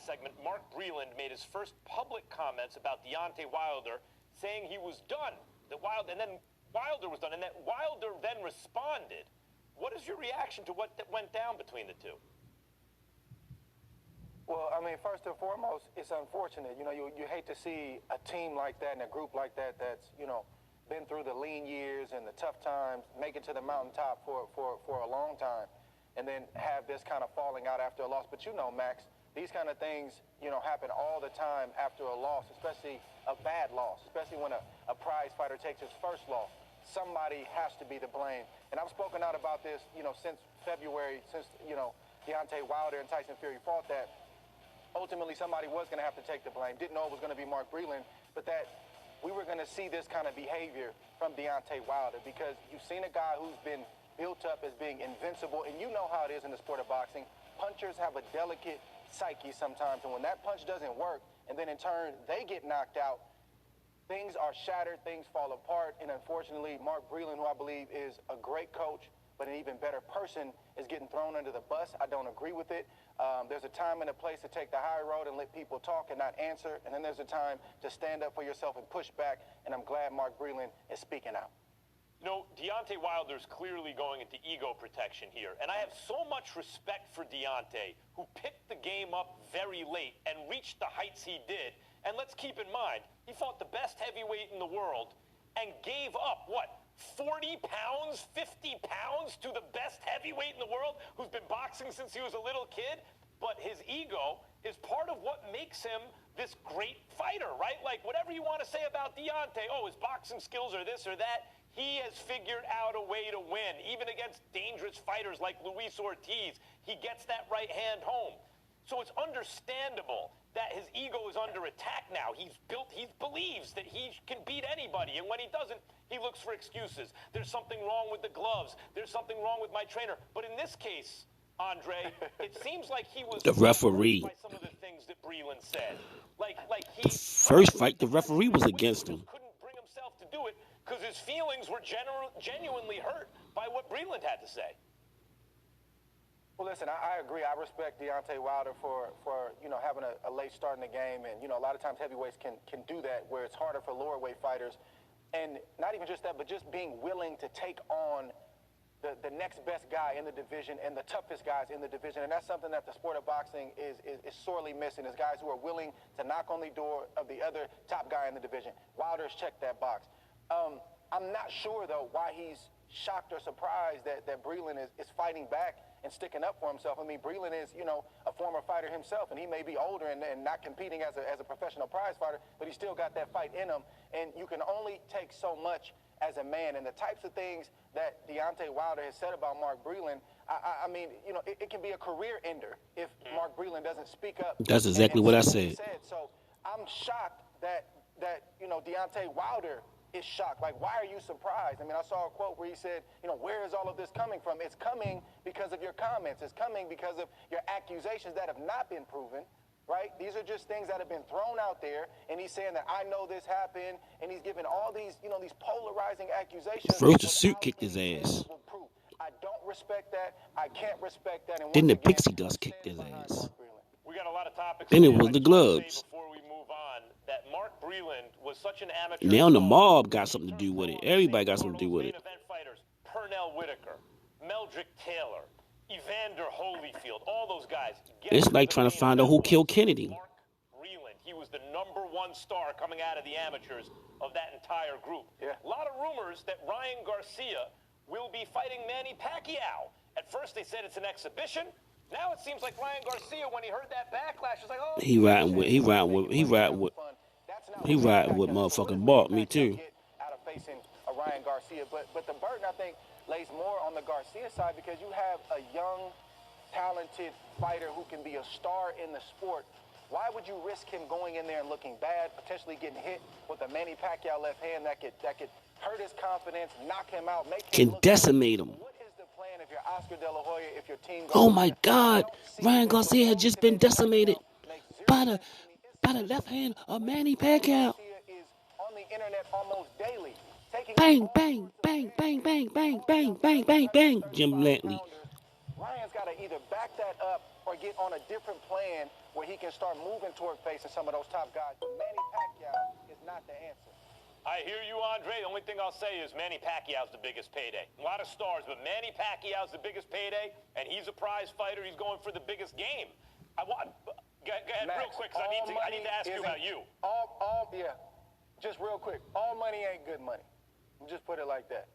segment, Mark Breland made his first public comments about Deontay Wilder, saying he was done. And then Wilder was done, and that Wilder then responded. What is your reaction to what went down between the two? Well, I mean, first and foremost, it's unfortunate. You know, you hate to see a team like that and a group like that that's, you know, been through the lean years and the tough times, make it to the mountaintop for a long time, and then have this kind of falling out after a loss. But you know, Max, these kind of things, you know, happen all the time after a loss, especially a bad loss, especially when a prize fighter takes his first loss. Somebody has to be to blame. And I've spoken out about this, you know, since February, since, you know, Deontay Wilder and Tyson Fury fought, that ultimately somebody was going to have to take the blame. Didn't know it was going to be Mark Breland, but that we were going to see this kind of behavior from Deontay Wilder, because you've seen a guy who's been built up as being invincible, and you know how it is in the sport of boxing. Punchers have a delicate psyche sometimes, and when that punch doesn't work, and then in turn they get knocked out, things are shattered, things fall apart, and unfortunately Mark Breland, who I believe is a great coach, but an even better person, is getting thrown under the bus. I don't agree with it. There's a time and a place to take the high road and let people talk and not answer, and then there's a time to stand up for yourself and push back, and I'm glad Mark Breland is speaking out. You know, Deontay Wilder's clearly going into ego protection here, and I have so much respect for Deontay, who picked the game up very late and reached the heights he did. And let's keep in mind, he fought the best heavyweight in the world and gave up, what, 40 pounds, 50 pounds to the best heavyweight in the world who's been boxing since he was a little kid? But his ego is part of what makes him this great fighter, right? Like, whatever you want to say about Deontay, oh, his boxing skills are this or that, he has figured out a way to win. Even against dangerous fighters like Luis Ortiz, he gets that right hand home. So it's understandable that his ego is under attack now. He believes that he can beat anybody, and when he doesn't, he looks for excuses. There's something wrong with the gloves. There's something wrong with my trainer. But in this case, Andre, it seems like he was the referee. By some of the things that Breland said. Like he the first fight, the referee was against him. Couldn't bring himself to do it because his feelings were genuinely hurt by what Breland had to say. Well, listen, I agree. I respect Deontay Wilder for you know, having a late start in the game, and you know, a lot of times heavyweights can do that, where it's harder for lower weight fighters, and not even just that, but just being willing to take on the next best guy in the division and the toughest guys in the division. And that's something that the sport of boxing is sorely missing, is guys who are willing to knock on the door of the other top guy in the division. Wilder's checked that box. I'm not sure, though, why he's shocked or surprised that Breland is fighting back and sticking up for himself. I mean, Breland is, you know, a former fighter himself, and he may be older and not competing as a professional prize fighter, but he's still got that fight in him. And you can only take so much as a man. And the types of things that Deontay Wilder has said about Mark Breland, I mean, you know, it can be a career ender if Mark Breland doesn't speak up. That's exactly what I said. So I'm shocked that you know, Deontay Wilder is shocked. Like, why are you surprised? I mean, I saw a quote where he said, you know, where is all of this coming from? It's coming because of your comments. It's coming because of your accusations that have not been proven, right? These are just things that have been thrown out there, and he's saying that I know this happened, and he's giving all these, you know, these polarizing accusations. First, the suit kicked his ass. I don't respect that. I can't respect that. And then the pixie dust kicked his ass. We got a lot of topics. Then it was the gloves. Before we move on, that Mark Breland was such an amateur. Now the mob got something to do with it. Everybody got something to do with it. Event fighters, Pernell Whitaker, Meldrick Taylor, Evander Holyfield, all those guys. It's like trying to find out who killed Kennedy. Mark Breland, he was the #1 star coming out of the amateurs of that entire group. Yeah. A lot of rumors that Ryan Garcia will be fighting Manny Pacquiao. At first they said it's an exhibition. Now it seems like Ryan Garcia, when he heard that backlash, was like, oh. He riding with motherfucking Bart. Me too. Out of facing a Ryan Garcia, but the burden, I think, lays more on the Garcia side, because you have a young, talented fighter who can be a star in the sport. Why would you risk him going in there and looking bad, potentially getting hit with a Manny Pacquiao left hand that could hurt his confidence, knock him out, make him decimate him? What is the plan if you're Oscar De La Hoya, if your team goes? Oh my God, Ryan Garcia had just been decimated by the left hand of Manny Pacquiao. Is on the internet almost daily. Bang, bang, bang, bang, bang, bang, bang, bang, bang, bang. Jim Lantley. Ryan's got to either back that up or get on a different plan where he can start moving toward facing some of those top guys. But Manny Pacquiao is not the answer. I hear you, Andre. The only thing I'll say is Manny Pacquiao's the biggest payday. A lot of stars, but Manny Pacquiao's the biggest payday, and he's a prize fighter. He's going for the biggest game. Go ahead, Max, real quick, because I need to ask you about you. Yeah, just real quick. All money ain't good money. Just put it like that.